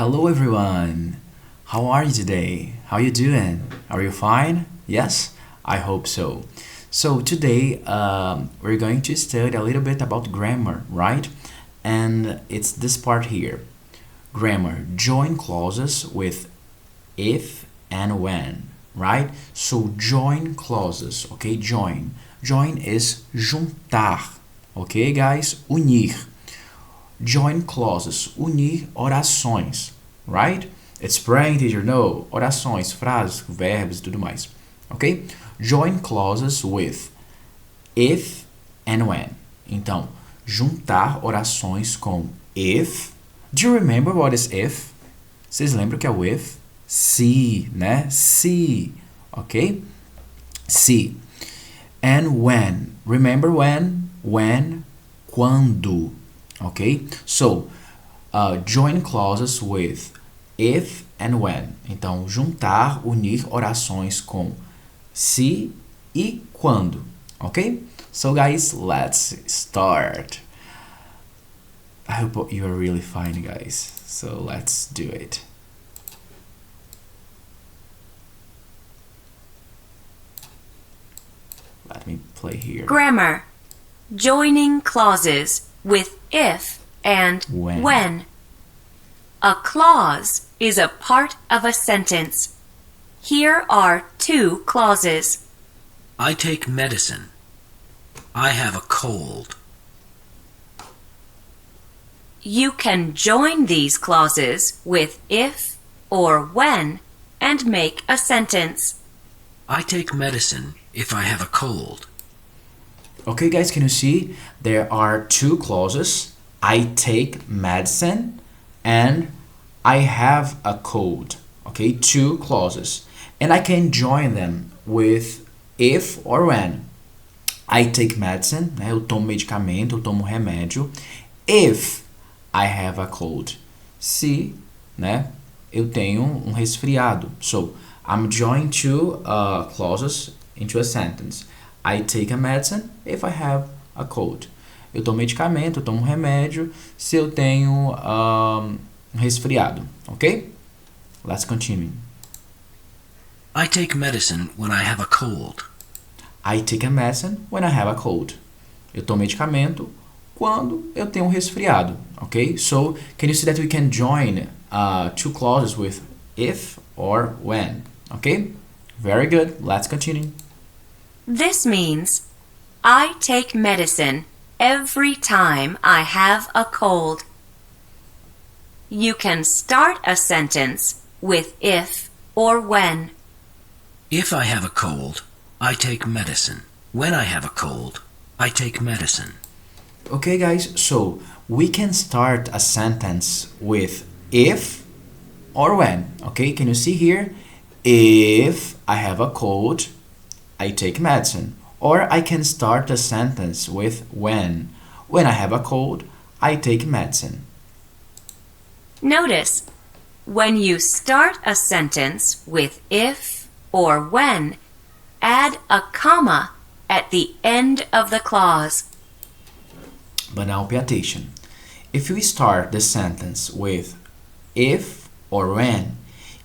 Hello everyone. How are you today? How you doing? Are you fine? Yes, I hope so. So today we're going to study a little bit about grammar, right? And it's this part here. Grammar. Join clauses with if and when, right? So join clauses, okay? Join. Join is juntar, okay, guys? Unir. Join clauses, unir orações, right? It's praying teacher, no. Orações, frases, verbos e tudo mais, ok? Join clauses with if and when. Então, juntar orações com if. Do you remember what is if? Vocês lembram o que é o if? Se, né? Se, ok? Se. And when. Remember when? When, quando. Okay? So, join clauses with if and when. Então, juntar, unir orações com se e quando. Okay? So, guys, let's start. I hope you are really fine, guys. So, let's do it. Let me play here. Grammar. Joining clauses with if and when. A clause is a part of a sentence. Here are two clauses. I take medicine. I have a cold. You can join these clauses with if or when and make a sentence. I take medicine if I have a cold. Okay, guys, can you see? There are two clauses. I take medicine and I have a cold. Okay, two clauses. And I can join them with if or when. I take medicine, né? Eu tomo medicamento, eu tomo remédio. If I have a cold. Se, né? Eu tenho resfriado. So, I'm joining two clauses into a sentence. I take a medicine if I have a cold. Eu tomo medicamento, eu tomo remédio se eu tenho resfriado, ok? Let's continue. I take medicine when I have a cold. I take a medicine when I have a cold. Eu tomo medicamento quando eu tenho resfriado, ok? So, can you see that we can join two clauses with if or when, ok? Very good. Let's continue. This means I take medicine every time I have a cold. You can start a sentence with if or when. If I have a cold, I take medicine. When I have a cold, I take medicine. Okay, guys, so we can start a sentence with if or when. Okay, can you see here? If I have a cold, I take medicine. Or I can start a sentence with when. When I have a cold, I take medicine. Notice, when you start a sentence with if or when, add a comma at the end of the clause. But now pay attention. If you start the sentence with if or when,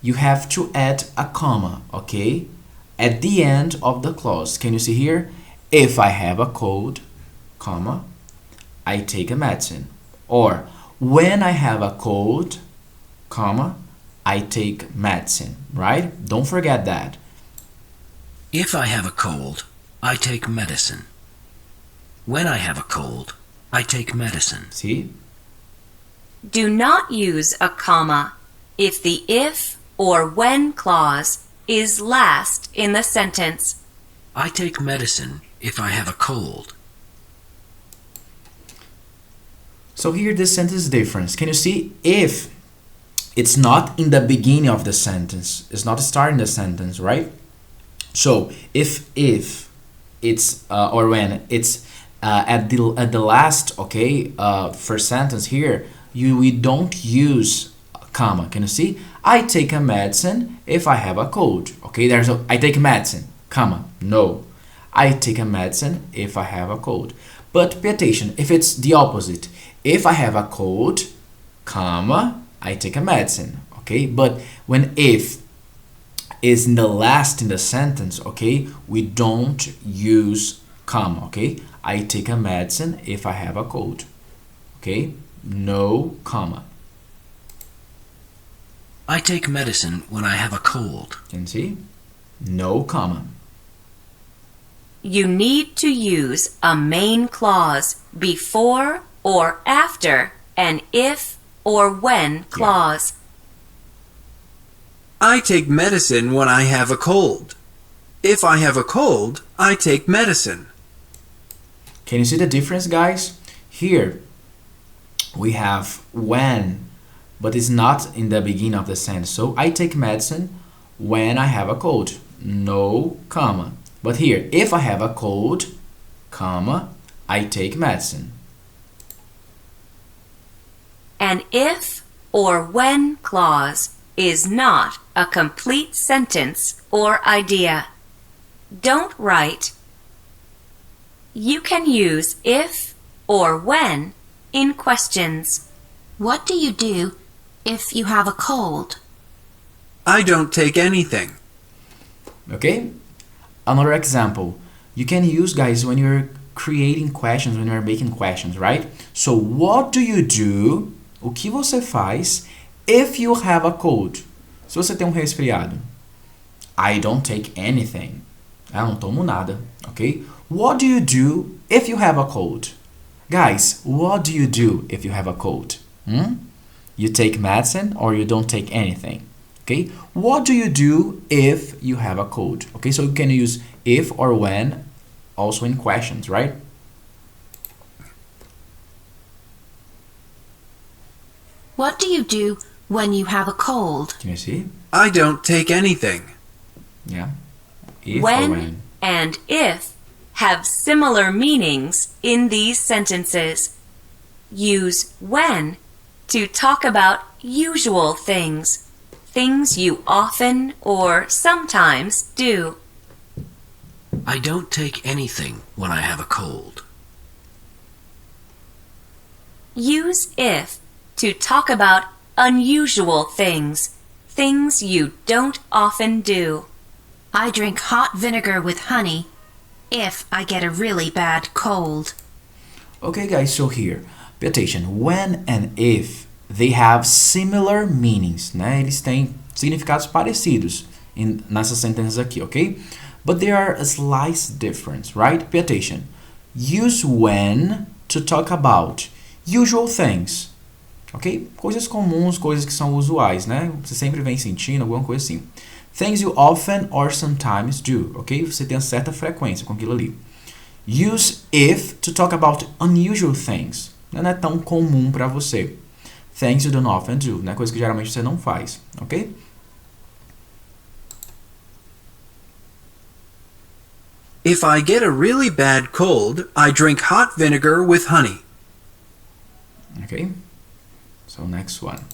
you have to add a comma, okay? At the end of the clause. Can you see here? If I have a cold, comma, I take a medicine. Or when I have a cold, comma, I take medicine, right? Don't forget that. If I have a cold, I take medicine. When I have a cold, I take medicine. See? Do not use a comma if the if or when clause is last in the sentence. I take medicine if I have a cold. So here this sentence difference. Can you see? If it's not in the beginning of the sentence, it's not starting the sentence, right? So if it's or when it's at the last, okay, first sentence here, we don't use a comma. Can you see? I take a medicine if I have a cold. Okay, there's a I take medicine, comma. No, I take a medicine if I have a cold. But pay attention, if it's the opposite, if I have a cold, comma, I take a medicine, okay? But when if is in the last in the sentence, okay, we don't use comma, okay? I take a medicine if I have a cold, okay? No comma. I take medicine when I have a cold. Can you see? No comma. You need to use a main clause before or after an if or when clause. I take medicine when I have a cold. If I have a cold, I take medicine. Can you see the difference, guys? Here we have when, but it's not in the beginning of the sentence. So I take medicine when I have a cold. No comma. But here, if I have a cold, comma, I take medicine. An if or when clause is not a complete sentence or idea. Don't write. You can use if or when in questions. What do you do if you have a cold? I don't take anything. Okay? Another example. You can use, guys, when you're creating questions, when you're making questions, right? So, what do you do? O que você faz if you have a cold? Se você tem resfriado. I don't take anything. Eu não tomo nada, ok? What do you do if you have a cold? Guys, what do you do if you have a cold? You take medicine or you don't take anything? Okay? What do you do if you have a cold? Okay, so you can use if or when also in questions, right? What do you do when you have a cold? Can you see? I don't take anything. Yeah. If or When when. and if have similar meanings in these sentences. Use when to talk about usual things, things you often or sometimes do. I don't take anything when I have a cold. Use if to talk about unusual things, things you don't often do. I drink hot vinegar with honey if I get a really bad cold. Okay, guys, so here, pay attention. When and if, they have similar meanings, né? Eles têm significados parecidos nessas sentenças aqui, ok? But there are a slight difference, right? Pay attention. Use when to talk about usual things, ok? Coisas comuns, coisas que são usuais, né? Você sempre vem sentindo alguma coisa assim. Things you often or sometimes do, ok? Você tem uma certa frequência com aquilo ali. Use if to talk about unusual things. Não é tão comum para você. Things you don't often do, né? Coisa que geralmente você não faz, ok? If I get a really bad cold, I drink hot vinegar with honey. Okay? So next one.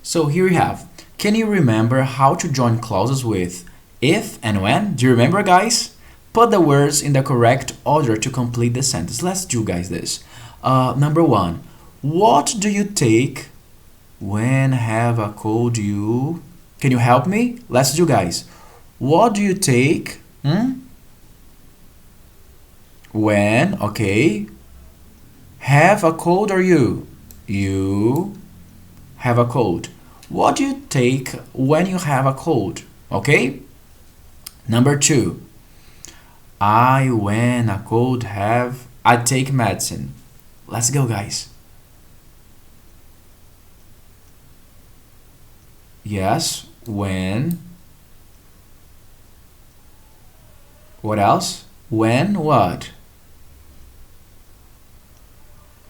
So here we have, can you remember how to join clauses with if and when? Do you remember, guys? Put the words in the correct order to complete the sentence. Let's do, guys, this. Number one, what do you take when have a cold you? Can you help me? Let's do, guys. What do you take? When, okay. Have a cold or you? You have a cold. What do you take when you have a cold? Okay? Number two. I, when a cold have, I take medicine. Let's go, guys. Yes, when. What else? When what?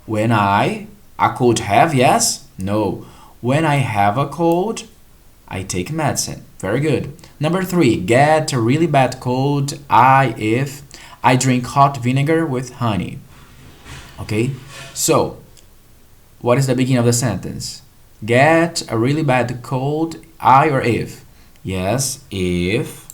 When I, a cold have, yes? No. When I have a cold, I take medicine. Very good. Number three, get a really bad cold, if I drink hot vinegar with honey. Okay? So, what is the beginning of the sentence? Get a really bad cold, I or if? Yes, if.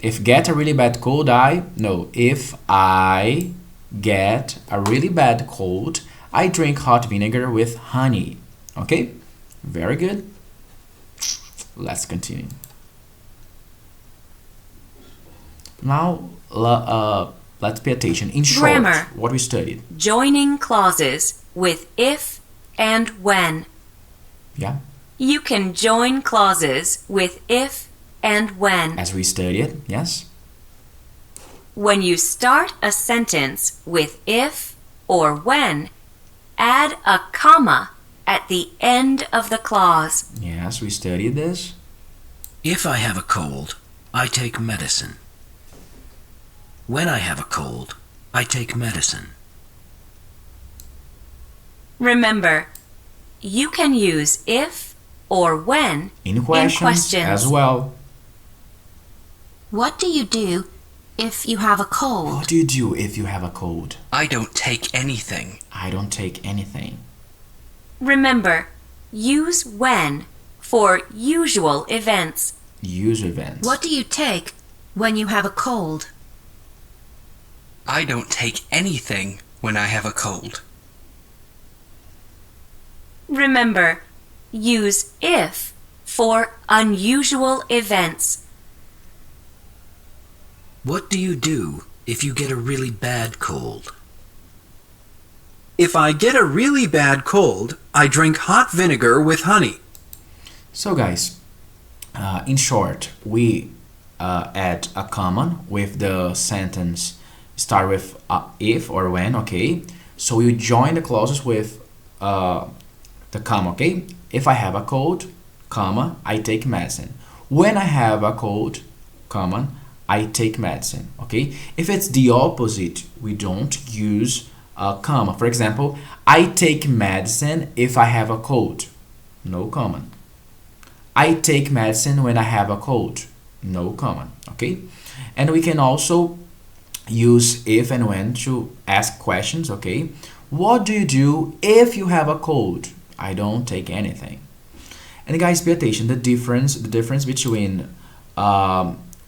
If get a really bad cold, I? No, if I get a really bad cold, I drink hot vinegar with honey. Okay? Very good. Let's continue. Now, let's pay attention. In short, Grammar. what we studied. Joining clauses with if and when. Yeah? You can join clauses with if and when. As we studied, yes? When you start a sentence with if or when, add a comma at the end of the clause. Yes, we studied this. If I have a cold, I take medicine. When I have a cold, I take medicine. Remember, you can use if or when In questions as well. What do you do if you have a cold? What do you do if you have a cold? I don't take anything. I don't take anything. Remember, use when for usual events. Use events. What do you take when you have a cold? I don't take anything when I have a cold. Remember, use if for unusual events. What do you do if you get a really bad cold? If I get a really bad cold, I drink hot vinegar with honey. So guys, in short, we add a comma with the sentence start with if or when, okay? So you join the clauses with the comma, okay? If I have a cold, comma, I take medicine. When I have a cold, comma, I take medicine, okay? If it's the opposite, we don't use a comma. For example, I take medicine if I have a cold. No comma. I take medicine when I have a cold. No comma, okay? And we can also use if and when to ask questions, okay? What do you do if you have a cold? I don't take anything. And guys, pay attention. The difference between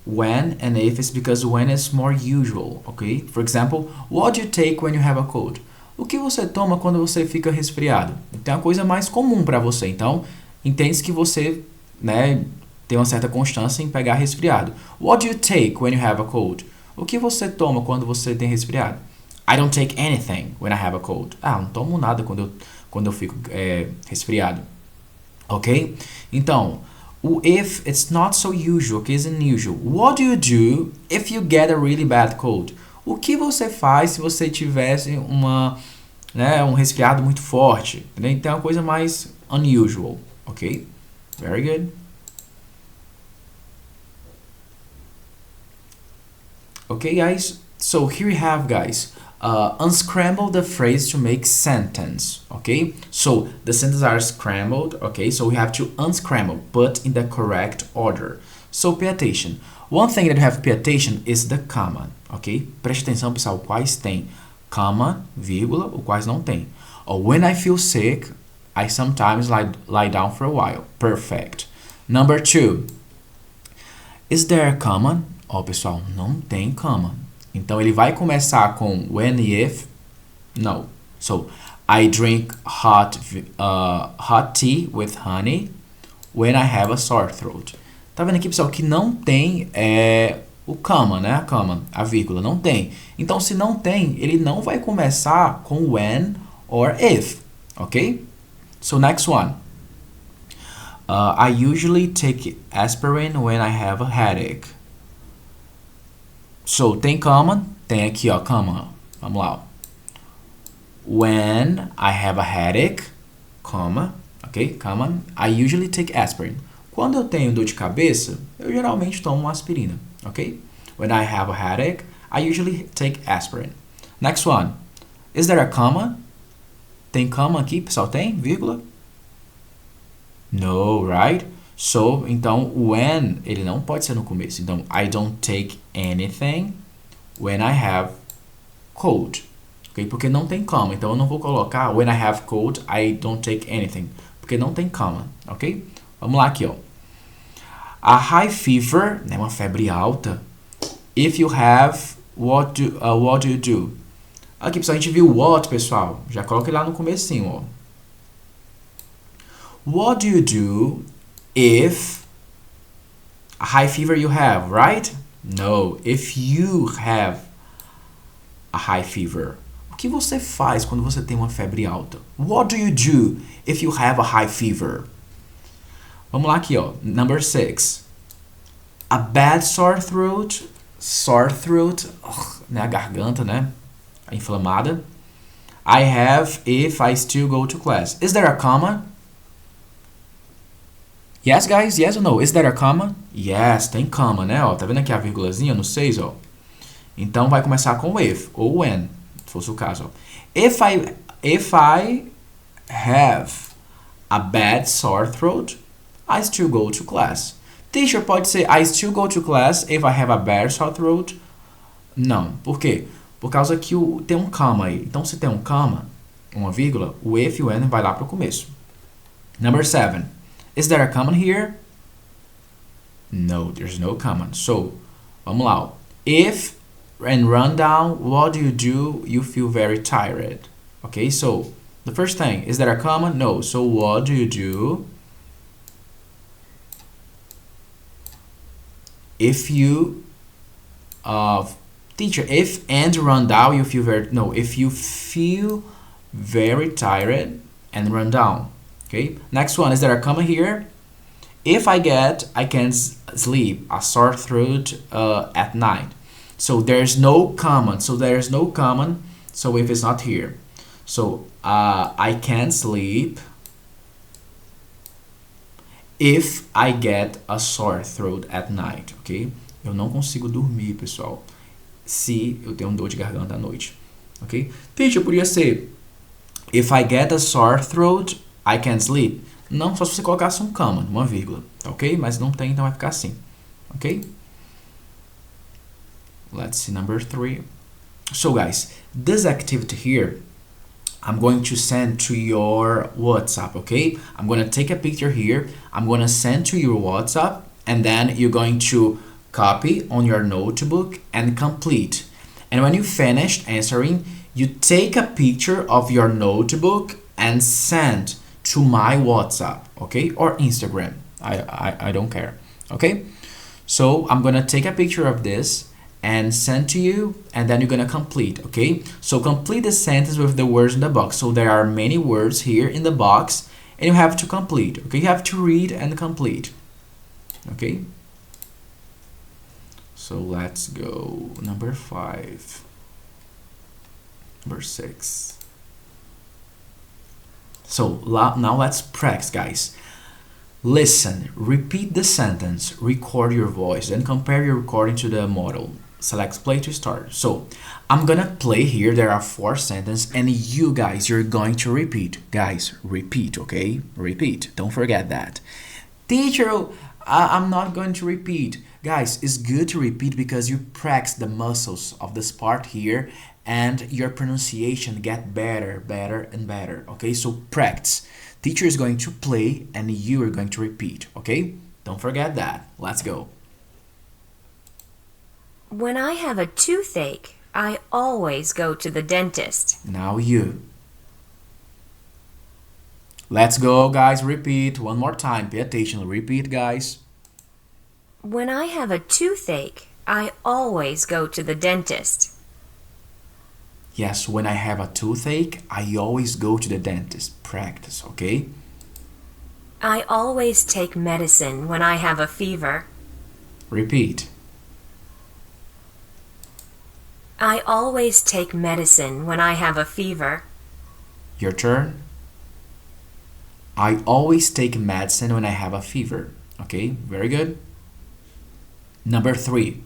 when and if is because when is more usual, okay? For example, what do you take when you have a cold? O que você toma quando você fica resfriado? Então é uma coisa mais comum para você. Então, entende que você, né, tem uma certa constância em pegar resfriado. What do you take when you have a cold? O que você toma quando você tem resfriado? I don't take anything when I have a cold. Não tomo nada quando eu fico resfriado. Ok? Então, o if, it's not so usual, okay? It's unusual. What do you do if you get a really bad cold? O que você faz se você tivesse um resfriado muito forte? Então é uma coisa mais unusual, ok? Very good. Okay, guys? So here we have, guys, unscramble the phrase to make sentence, okay? So the sentences are scrambled, okay? So we have to unscramble, but in the correct order. So pay attention. One thing that you have to pay attention is the comma, ok? Preste atenção, pessoal, quais tem comma, vírgula, ou quais não tem. When I feel sick, I sometimes lie down for a while. Perfect. Number 2. Is there a comma? Pessoal, não tem comma. Então, ele vai começar com when e if. No. So, I drink hot tea with honey when I have a sore throat. Tá vendo aqui, pessoal, que não tem o comma, né? A comma, a vírgula, não tem. Então, se não tem, ele não vai começar com when or if, ok? So, next one. I usually take aspirin when I have a headache. So, tem comma, tem aqui, ó, comma. Vamos lá, ó. When I have a headache, comma, ok? Comma, I usually take aspirin. Quando eu tenho dor de cabeça, eu geralmente tomo uma aspirina, ok? When I have a headache, I usually take aspirin. Next one. Is there a comma? Tem comma aqui, pessoal? Tem? Vírgula? No, right? So, então, when, ele não pode ser no começo. Então, I don't take anything when I have cold. Ok? Porque não tem comma. Então, eu não vou colocar when I have cold, I don't take anything. Porque não tem comma, ok? Vamos lá aqui, ó. A high fever, né, uma febre alta. If you have, what do you do? Aqui, pessoal, a gente viu what, pessoal. Já coloquei lá no comecinho, ó. What do you do if a high fever you have, right? No, if you have a high fever. O que você faz quando você tem uma febre alta? What do you do if you have a high fever? Vamos lá aqui, ó. Number 6. A bad sore throat. Sore throat, né? A garganta, né? Inflamada. I have if I still go to class. Is there a comma? Yes, guys? Yes or no? Is there a comma? Yes, tem comma, né? Ó, tá vendo aqui a vírgulazinha no 6, ó? Então vai começar com if ou when, se fosse o caso. Ó. If I have a bad sore throat, I still go to class. Teacher, pode ser I still go to class if I have a bad sore throat? Não. Por quê? Por causa que tem um comma aí. Então, se tem um comma, uma vírgula, o if e o when vai lá para o começo. Number 7. Is there a comma here? No, there's no comma. So, vamos lá. Ó. If and run down, what do? You feel very tired. Okay, so the first thing, is there a comma? No. So, what do you do if you teacher, if and run down you feel very if you feel very tired and run down. Okay, next one, is there a comma here? If I can't sleep, a sore throat at night. So there's no common, so if it's not here. So I can't sleep if I get a sore throat at night, ok? Eu não consigo dormir, pessoal, se eu tenho dor de garganta à noite, ok? Teacher, podia ser if I get a sore throat, I can't sleep. Não, só se você colocasse um comma, uma vírgula, ok? Mas não tem, então vai ficar assim, ok? Let's see number 3. So guys, this activity here, I'm going to send to your WhatsApp, okay? I'm going to take a picture here. I'm going to send to your WhatsApp, and then you're going to copy on your notebook and complete. And when you finished answering, you take a picture of your notebook and send to my WhatsApp, okay? Or Instagram. I don't care, okay? So I'm going to take a picture of this and send to you, and then you're gonna complete, okay? So complete the sentence with the words in the box. So there are many words here in the box, and you have to complete, okay? You have to read and complete, okay? So let's go. Number 5. Number 6. So now let's practice, guys. Listen, repeat the sentence, record your voice, then compare your recording to the model. Select play to start. So I'm gonna play here. There are 4 sentences, and you guys, you're going to repeat. Guys, repeat, okay? Repeat. Don't forget that. Teacher, I'm not going to repeat. Guys, it's good to repeat because you practice the muscles of this part here, and your pronunciation get better and better. Okay, so practice. Teacher is going to play, and you are going to repeat. Okay, don't forget that. Let's go. When I have a toothache, I always go to the dentist. Now you. Let's go, guys. Repeat one more time. Pay attention. Repeat, guys. When I have a toothache, I always go to the dentist. Yes, when I have a toothache, I always go to the dentist. Practice, okay? I always take medicine when I have a fever. Repeat. I always take medicine when I have a fever. Your turn. I always take medicine when I have a fever. Okay, very good. Number 3.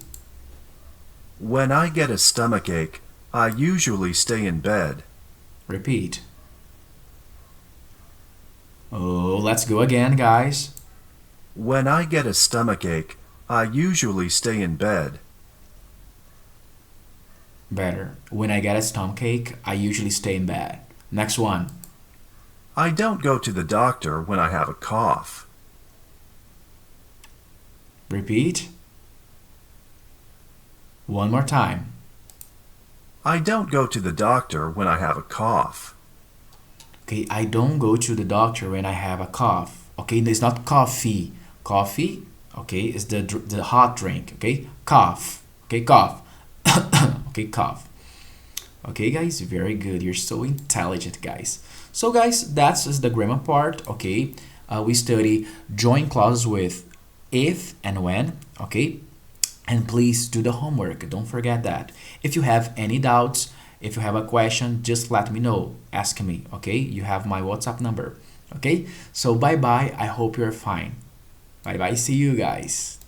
When I get a stomachache, I usually stay in bed. Repeat. Oh, let's go again, guys. When I get a stomachache, I usually stay in bed. Better. When I get a stomachache, I usually stay in bed. Next one. I don't go to the doctor when I have a cough. Repeat. One more time. I don't go to the doctor when I have a cough. Okay, I don't go to the doctor when I have a cough. Okay, it's not coffee. Coffee, okay, is the hot drink. Okay, cough. Okay, cough. Okay, cough. Okay, guys, very good. You're so intelligent, guys. So, guys, that's is the grammar part. Okay, we study join clauses with if and when. Okay, and please do the homework. Don't forget that. If you have any doubts, if you have a question, just let me know. Ask me. Okay, you have my WhatsApp number. Okay, so bye bye. I hope you're fine. Bye bye. See you guys.